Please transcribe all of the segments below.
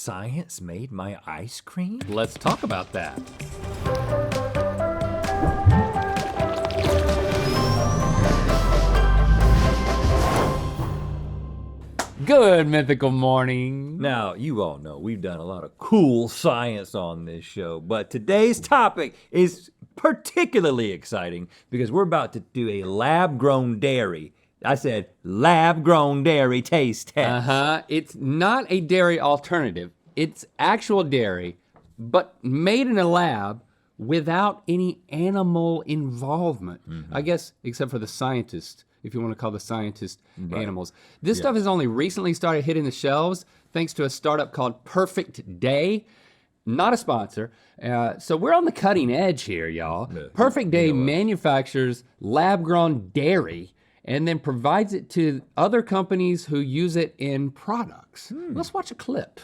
science made my ice cream? Let's talk about that. Good mythical morning. Now, you all know we've done a lot of cool science on this show, but today's topic is particularly exciting because we're about to do a lab-grown dairy. I said lab-grown dairy taste test. It's not a dairy alternative. It's actual dairy, but made in a lab without any animal involvement. I guess, except for the scientists, if you want to call the scientists animals. This stuff has only recently started hitting the shelves thanks to a startup called Perfect Day. Not a sponsor. So we're on the cutting edge here, y'all. Perfect Day manufactures lab-grown dairy and then provides it to other companies who use it in products. Let's watch a clip.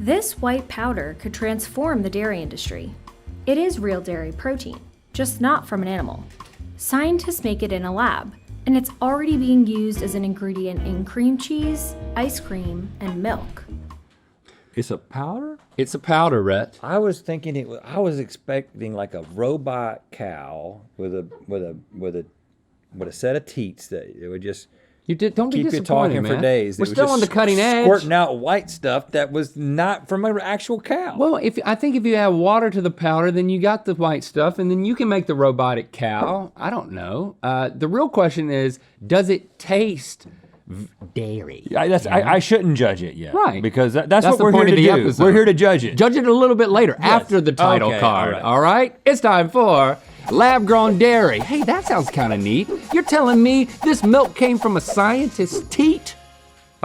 This white powder could transform the dairy industry. It is real dairy protein, just not from an animal. Scientists make it in a lab, and it's already being used as an ingredient in cream cheese, ice cream, and milk. It's a powder? It's a powder, Rhett. I was thinking I was expecting like a robot cow with a set of teats that it would just Don't be keep you disappointed, talking man. for days. We're still on the cutting edge. Squirting out white stuff that was not from an actual cow. Well, I think if you add water to the powder, then you got the white stuff, and then you can make the robotic cow. I don't know. The real question is, does it taste dairy? I shouldn't judge it yet. Right. Because that's what the we're here point to of the do. episode. We're here to judge it. Judge it a little bit later, after the title Okay, card, all right. all right? It's time for lab-grown dairy. Hey, that sounds kind of neat. You're telling me this milk came from a scientist's teat?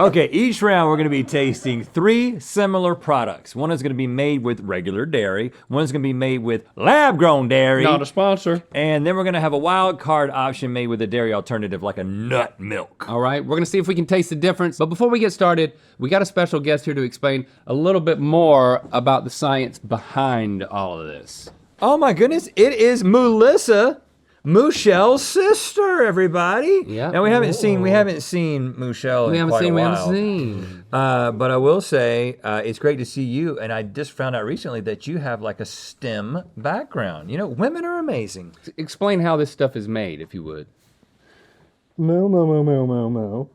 Okay, each round we're gonna be tasting 3 similar products. One is gonna be made with regular dairy, one is gonna be made with lab-grown dairy, Not a sponsor. and then we're gonna have a wild card option made with a dairy alternative like a nut milk. All right, we're gonna see if we can taste the difference. But before we get started, we got a special guest here to explain a little bit more about the science behind all of this. Oh my goodness, it is Melissa, Michelle's sister, everybody. Yeah. Now we haven't seen Michelle in quite a while. But I will say, it's great to see you, and I just found out recently that you have like a STEM background. You know, women are amazing. Explain how this stuff is made, if you would. No, no, no, no, no, no.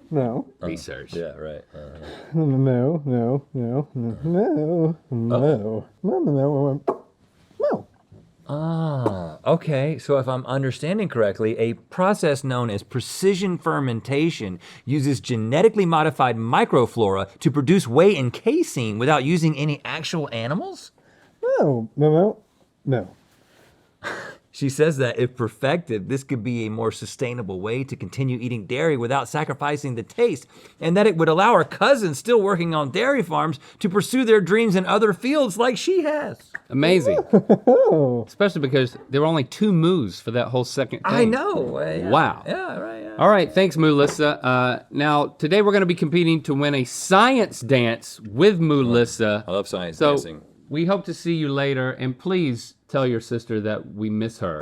No. Research. Yeah, right. No, no, no, no, no, no, no, no. Ah, okay. So if I'm understanding correctly, a process known as precision fermentation uses genetically modified microflora to produce whey and casein without using any actual animals? No, no, no, no. She says that if perfected, this could be a more sustainable way to continue eating dairy without sacrificing the taste, and that it would allow her cousins still working on dairy farms to pursue their dreams in other fields like she has. Amazing. Especially because there were only 2 moves for that whole second thing. I know. Yeah. Wow. Yeah, right. Yeah. All right, thanks, Melissa. Now, today we're gonna be competing to win a science dance with Melissa. I love science So dancing. we hope to see you later, and please tell your sister that we miss her.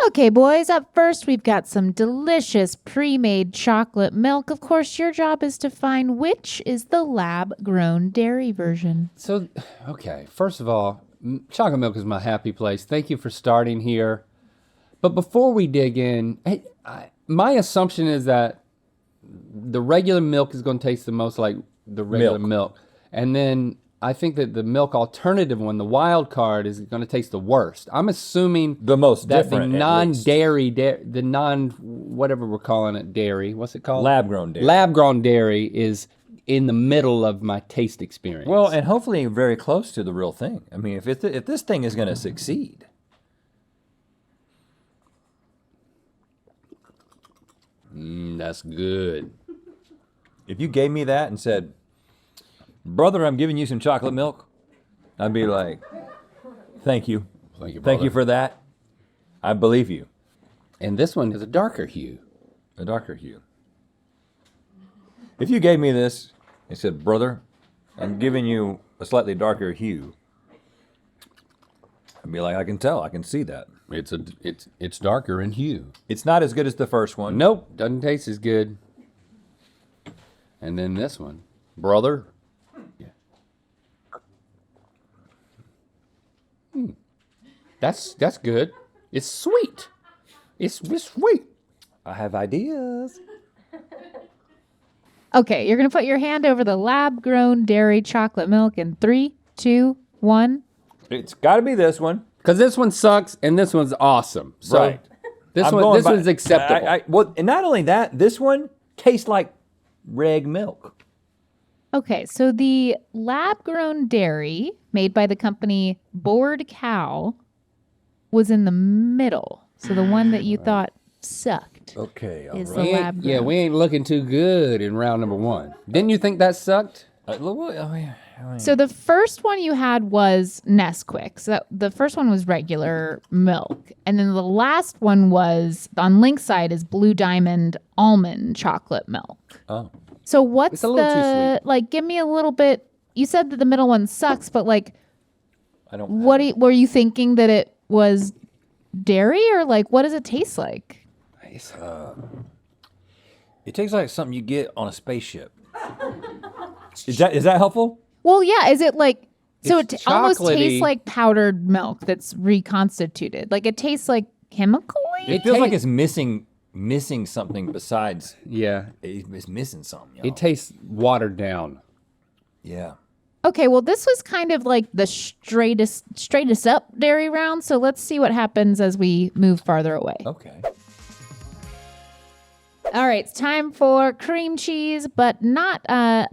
Okay, boys, up first we've got some delicious pre-made chocolate milk. Of course, your job is to find which is the lab-grown dairy version. So, okay, first of all, chocolate milk is my happy place. Thank you for starting here. But before we dig in, my assumption is that the regular milk is gonna taste the most like the regular milk. And then I think that the milk alternative one, the wild card, is gonna taste the worst. I'm assuming The most that different, the at least. non-dairy, the whatever we're calling it, dairy, what's it called? Lab-grown dairy. Lab-grown dairy is in the middle of my taste experience. Well, and hopefully very close to the real thing. I mean, if this thing is gonna succeed. That's good. If you gave me that and said, brother, I'm giving you some chocolate milk, I'd be like, thank you. Thank you, Thank you brother. for that. I believe you. And this one is a darker hue. A darker hue. If you gave me this and said, brother, I'm giving you a slightly darker hue, I'd be like, I can tell, I can see that. It's darker in hue. It's not as good as the first one. Nope, doesn't taste as good. And then this one. brother. That's good. It's sweet. It's sweet. I have ideas. Okay, you're gonna put your hand over the lab-grown dairy chocolate milk in 3, 2, 1. It's got to be this one. Because this one sucks and this one's awesome. So Right. This I'm one, going this by- one's acceptable. Well, and not only that, this one tastes like reg milk. Okay, so the lab-grown dairy made by the company Bored Cow was in the middle. So the one that you thought sucked Okay. is We the ain't- lab-grown. yeah, we ain't looking too good in round number 1. Didn't you think that sucked? So the first one you had was Nesquik. So the first one was regular milk. And then the last one was, on Link's side, is Blue Diamond almond chocolate milk. Oh. So what's It's a little too the, like, give me a little bit, you said that the middle one sucks, but like, I don't. were you thinking that it was dairy or like, what does it taste like? It tastes like something you get on a spaceship. Is that helpful? Well, yeah, is it like, so It's it almost chocolatey. tastes like powdered milk that's reconstituted. Like it tastes like chemically? It feels like it's missing something besides. Yeah. It's missing something. It tastes watered down. Yeah. Okay, well, this was kind of like the straightest up dairy round. So let's see what happens as we move farther away. Okay. All right, it's time for cream cheese, but not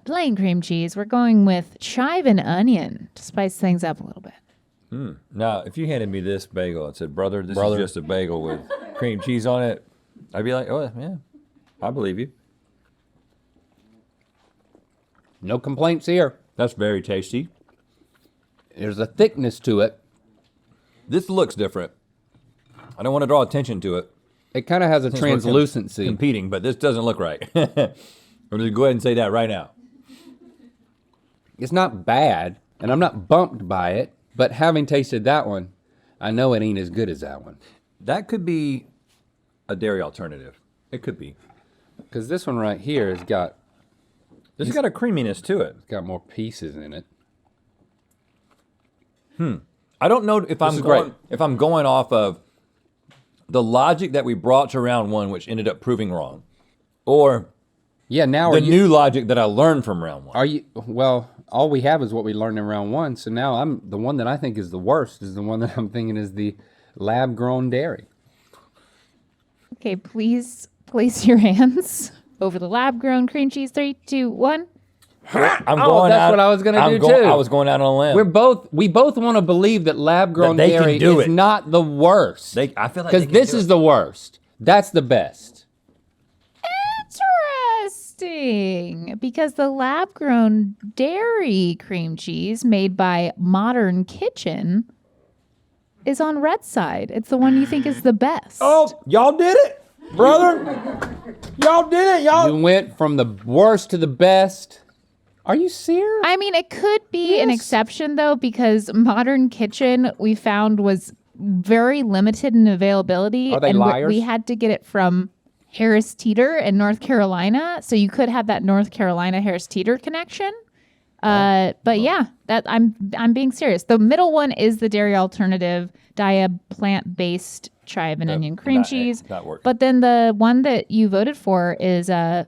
plain cream cheese. We're going with chive and onion to spice things up a little bit. Now, if you handed me this bagel and said, "Brother, this Brother. is just a bagel with cream cheese on it," I'd be like, "Oh yeah, I believe you." No complaints here. That's very tasty. There's a thickness to it. This looks different. I don't want to draw attention to it. It kind of has a Since we're translucency. competing, but this doesn't look right. I'm going to go ahead and say that right now. It's not bad, and I'm not bumped by it, but having tasted that one, I know it ain't as good as that one. That could be a dairy alternative. It could be. Because this one right here has got This has got a creaminess to it. more pieces in it. I don't know if I'm is going great. if I'm going off of the logic that we brought to round one, which ended up proving wrong, or Yeah, now the are you, new logic that I learned from round one. are you, well, all we have is what we learned in round 1, so now the one that I think is the worst is the one that I'm thinking is the lab-grown dairy. Okay, please place your hands over the lab-grown cream cheese. 3, 2, 1. I'm Oh, that's what I was gonna do, too. I was going out on a limb. We both want to believe that lab-grown That they can dairy do is it. not the worst. I feel like Because this is the worst. That's the best. Interesting. Because the lab-grown dairy cream cheese made by Modern Kitchen is on Red's side. It's the one you think is the best. Oh, y'all did it, brother. Y'all did it, y'all. You went from the worst to the best. Are you serious? I mean, it could be an Yes. exception, though, because Modern Kitchen, we found, was very limited in availability. Are they and liars? we had to get it from Harris Teeter in North Carolina. So you could have that North Carolina Harris Teeter connection. But yeah, that I'm being serious. The middle one is the dairy alternative, plant-based chive and onion cream cheese. that works. But then the one that you voted for is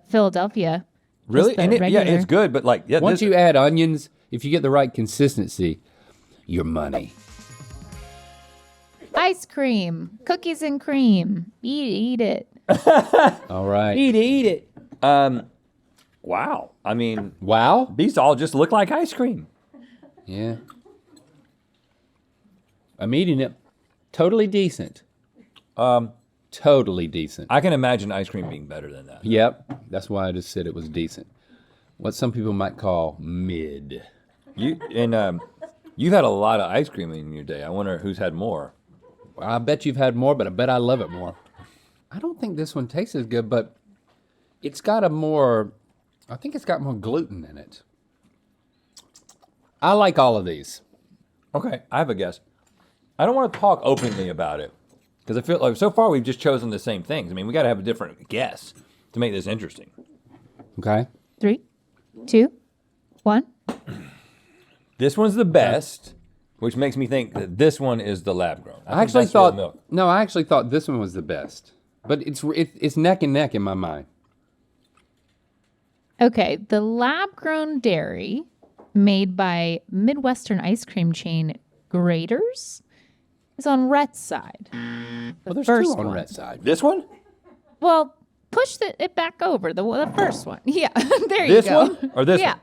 Philadelphia. Really? Just the And yeah, regular. it's good, but like, yeah, Once this, you add onions, if you get the right consistency, your money. Ice cream, cookies and cream. Eat it. All right. eat it. Wow. I mean, Wow. these all just look like ice cream. Yeah. I'm eating it. Totally decent. Totally decent. I can imagine ice cream being better than that. Yep. That's why I just said it was decent. What some people might call mid. You've had a lot of ice cream in your day. I wonder who's had more. I bet you've had more, but I bet I love it more. I don't think this one tastes as good, but it's got I think it's got more gluten in it. I like all of these. Okay, I have a guess. I don't want to talk openly about it because I feel like so far we've just chosen the same things. I mean, we got to have a different guess to make this interesting. Okay. 3, 2, one? This one's the best, which makes me think that this one is the lab grown. I actually that's real thought milk. no, I actually thought this one was the best, but it's neck and neck in my mind. Okay, the lab-grown dairy made by Midwestern ice cream chain Graders is on Rhett's side. Well, there's first two on one. Rhett's side. This one? Well, push it back over, the first one. Yeah, there you This go. one or this yeah. one?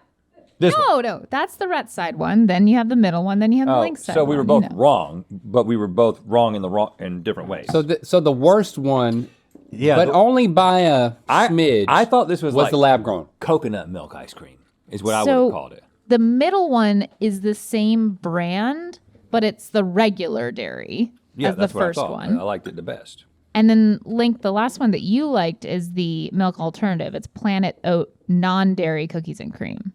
This one. No, that's the Rhett side one. Then you have the middle one. Then you have the Oh, link side so we were one, both wrong, but we were both wrong in different ways. So the worst one, yeah, but only by a smidge. I thought this was like the lab grown. coconut milk ice cream is what I would So have called it. the middle one is the same brand, but it's the regular dairy Yeah, as the that's what first I thought. one. I liked it the best. And then Link, the last one that you liked is the milk alternative. It's Planet Oat non-dairy cookies and cream.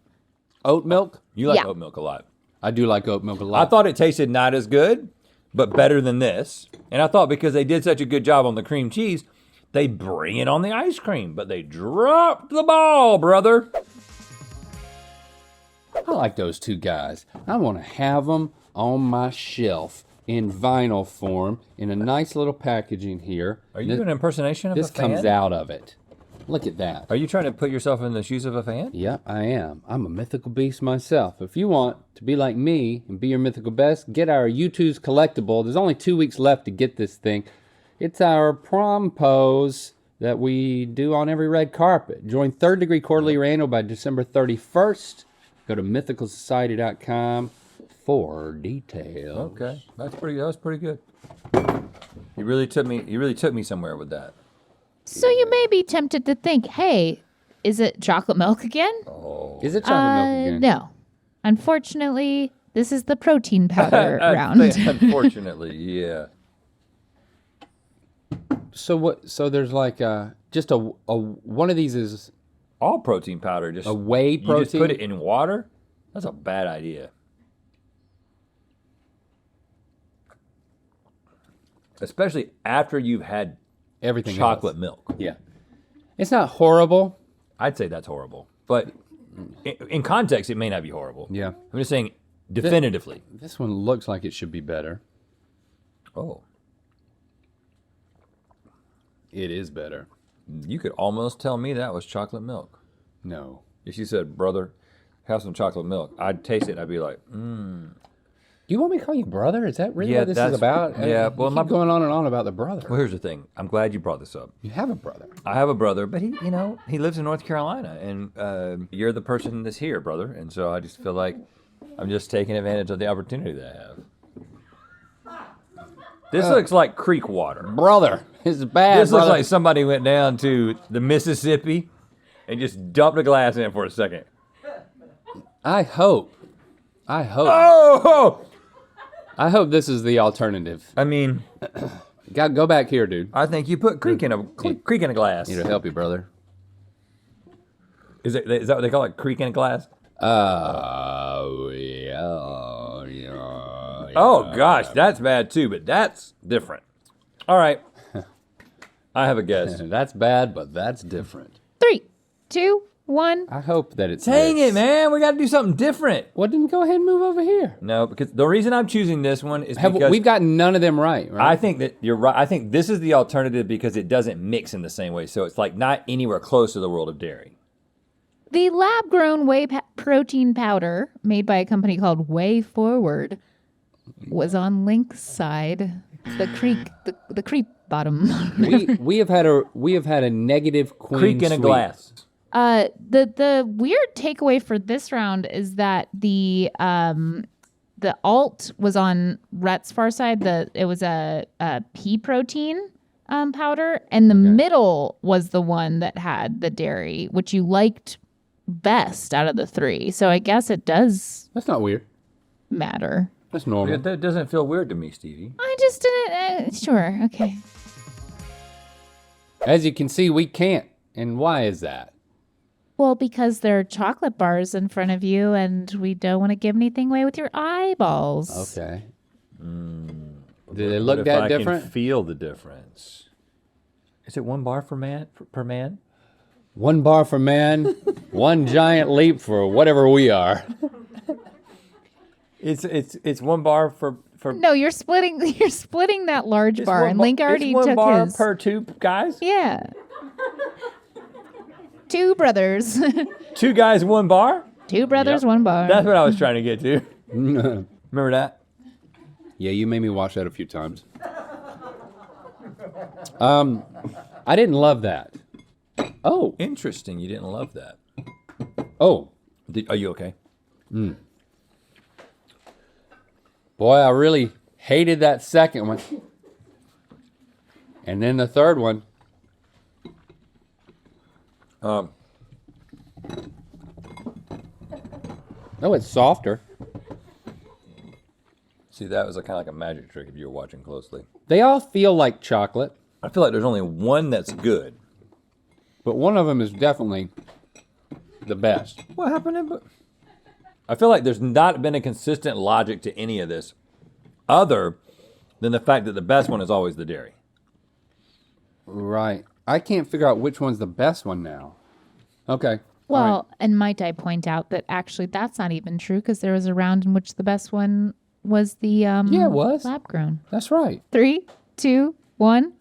Oat milk? You like Yeah. oat milk a lot. I do like oat milk a I lot. thought it tasted not as good, but better than this. And I thought because they did such a good job on the cream cheese, they bring it on the ice cream, but they dropped the ball, brother. I like those two guys. I want to have them on my shelf in vinyl form in a nice little packaging here. Are you doing an impersonation of This a fan? comes out of it. Look at that. Are you trying to put yourself in the shoes of a fan? Yeah, I am. I'm a mythical beast myself. If you want to be like me and be your mythical best, get our U2's collectible. There's only 2 weeks left to get this thing. It's our prom pose that we do on every red carpet. Join Third Degree Quarterly or Annual by December 31st. Go to mythicalsociety.com for details. Okay, that was pretty good. You really took me somewhere with that. So you may be tempted to think, hey, is it chocolate milk again? Is it chocolate milk again? No. Unfortunately, this is the protein powder round. Unfortunately, yeah. So what? So there's like just a one of these is All protein powder, just a whey protein. You just put it in water. That's a bad idea. Especially after you've had Everything chocolate else. milk. Yeah, it's not horrible. I'd say that's horrible. But in context, it may not be horrible. Yeah, I'm just saying definitively. this one looks like it should be better. Oh, It is better. you could almost tell me that was chocolate milk. No. If you said, brother, have some chocolate milk, I'd taste it and I'd be like, Do you want me to call you brother? Is that really Yeah, what this is that's- about? yeah, You well, keep my- going on and on about the brother. well, here's the thing. I'm glad you brought this up. You have a brother. I have a brother, but he lives in North Carolina, and you're the person that's here, brother. And so I just feel like I'm just taking advantage of the opportunity that I have. This looks like creek water. Brother, it's bad. This looks brother. like somebody went down to the Mississippi and just dumped a glass in for a second. I hope. Oh! I hope this is the alternative. I mean, Go back here, dude. I think you put creek in a glass. Need to help you, brother. Is that what they call it? Creek in a glass? Yeah. Oh gosh, that's bad too, but that's different. All right, I have a guess. That's bad, but that's different. 3, 2, 1. I hope that it's Dang this. it, man, we got to do something different. Well, then go ahead and move over here. No, because the reason I'm choosing this one is because We've got none of them right? I think that you're right. I think this is the alternative because it doesn't mix in the same way, so it's like not anywhere close to the world of dairy. The lab-grown whey protein powder, made by a company called Way Forward, was on Link's side. The creep bottom. we have had a negative queen Creek in a sweep. glass. The weird takeaway for this round is that the alt was on Rhett's far side. It was a pea protein powder, and the middle was the one that had the dairy, which you liked best out of the three. So I guess it does That's not weird. matter. That's normal. That doesn't feel weird to me, Stevie. I just didn't. Sure, okay. As you can see, we can't. And why is that? Well, because there are chocolate bars in front of you, and we don't want to give anything away with your eyeballs. Okay. Do What they look if that I different? can feel the difference? Is it one bar per man? One bar for man, one giant leap for whatever we are. It's 1 bar for. No, you're splitting that large It's bar, one and bar- Link already it's 1 took bar his. per 2 guys. Yeah. 2 brothers. 2 guys, 1 bar. 2 brothers, Yep. 1 bar. That's what I was trying to get to. Remember that? Yeah, you made me watch that a few times. I didn't love that. Oh, Interesting. You didn't love that. oh, Are you okay? boy, I really hated that second one. And then the third one. Um, Oh, it's softer. See, that was kind of like a magic trick if you were watching closely. They all feel like chocolate, I feel like there's only one that's good. but one of them is definitely the best. What happened? I feel like there's not been a consistent logic to any of this, other than the fact that the best one is always the dairy. Right. I can't figure out which one's the best one now. Okay. Well, All right. and might I point out that actually that's not even true because there was a round in which the best one was the Yeah, it was. lab grown. That's right. 3, 2, 1.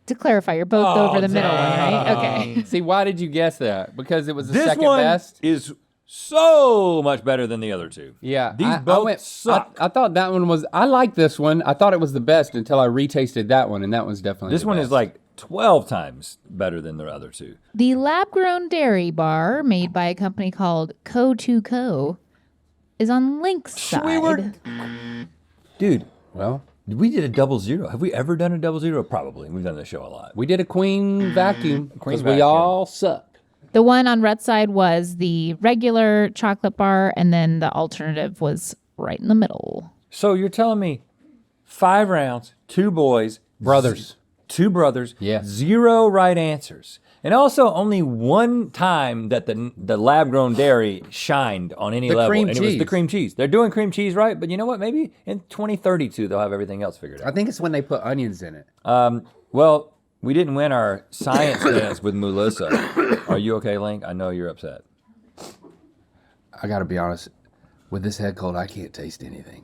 To clarify, you're both over the middle one, right? Okay. See, why did you guess that? Because it was the This second one best? is so much better than the other 2. Yeah. These both suck. I thought that one was, I liked this one. I thought it was the best until I retasted that one, and that one's definitely This the one best. is like 12 times better than the other 2. The lab grown dairy bar made by a company called Co2Co is on Link's side. Dude, Well, we did a 00. Have we ever done a 00? Probably. We've done this show a lot. we did a queen vacuum because we vacuum. all suck. The one on Red's side was the regular chocolate bar, and then the alternative was right in the middle. So you're telling me 5 rounds, 2 boys, Brothers. 2 brothers, Yeah. 0 right answers. And also only 1 time that the lab grown dairy shined on any The level. cream and it was the cheese. cream cheese. They're doing cream cheese right, but you know what? Maybe in 2032 they'll have everything else figured I out. think it's when they put onions in it. Well, we didn't win our science dance with Melissa. Are you okay, Link? I know you're upset. I got to be honest. With this head cold, I can't taste anything.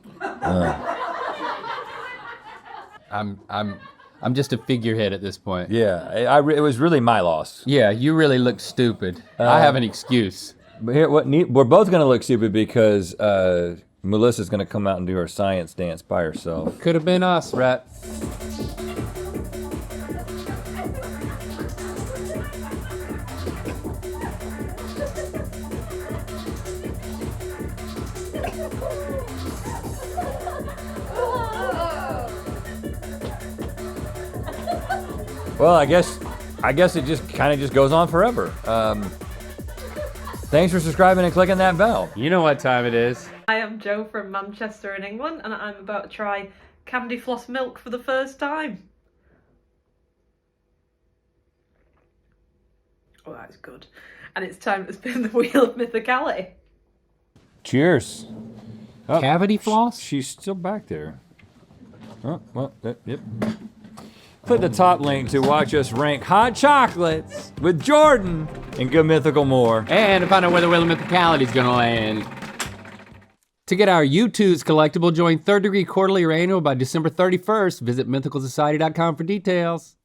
I'm just a figurehead at this point. Yeah, it was really my loss. Yeah, you really look stupid. I have an excuse. But here, we're both going to look stupid because Melissa's going to come out and do her science dance by herself. Could have been us, Rat. Well, I guess it just kind of just goes on forever. Thanks for subscribing and clicking that bell. You know what time it is. I am Jo from Manchester in England, and I'm about to try candy floss milk for the first time. Oh, that's good. And it's time to spin the wheel of mythicality. Cheers. Oh, Cavity floss? She's still back there. Oh, well, yep. Click the top link to watch us rank hot chocolates with Jordan and Good Mythical more. And to find out where the wheel of mythicality is going to land. To get our U2's collectible, join Third Degree Quarterly or Annual by December 31st. Visit mythicalsociety.com for details.